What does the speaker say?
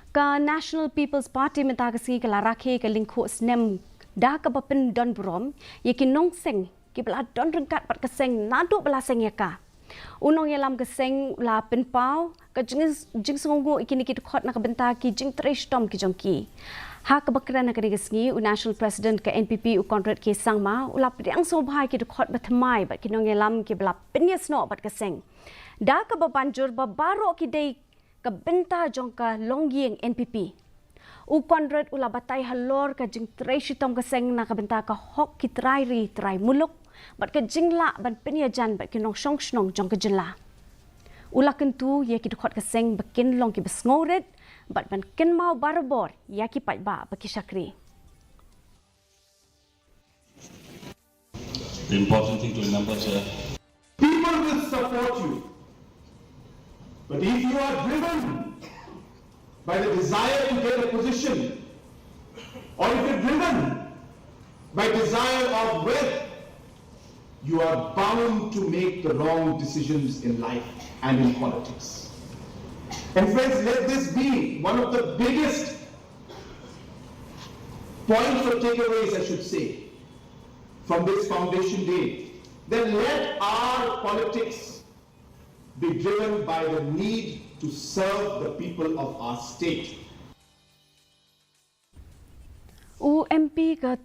Ka National People's Party minta KHASI ke Rakhe ke lingkup Seng dah ke bapin don berom yakin nong Seng ki bela don rengkat pat ke Seng naduk bela Seng ya ka unong yalam ke Seng la pen pau ke jing songo ikini ki khot na ke benta ki jing tresh tom ki jongki ha ke bakran na ke Sngi National President ke NPP u Conrad ke sangma ula priang so bhai ki khot bathmai bat ki nong yalam ki bela penyes no bat ke Seng dah ke babanjur babaro ki dei ke benta jongka longyeng NPP. U Conrad ula batai halor ke jing treshi tom ke Seng na ke benta ke hok ki trai muluk bat ke jingla ban penyajan bat ki nong shong snong jong ke jela. Ula kentu ye ki khot ke Seng bekin long ki besngoret bat ban ken mau barbor ya ki pat ba baki syakri. The important thing to remember, sir. People will support you. But if you are driven by the desire to get a position, or if you're driven by desire of wealth, you are bound to make the wrong decisions in life and in politics. And friends, let this be one of the biggest points or takeaways, I should say, from this foundation day. Then let our politics be driven by the need to serve the people of our state. UMP ke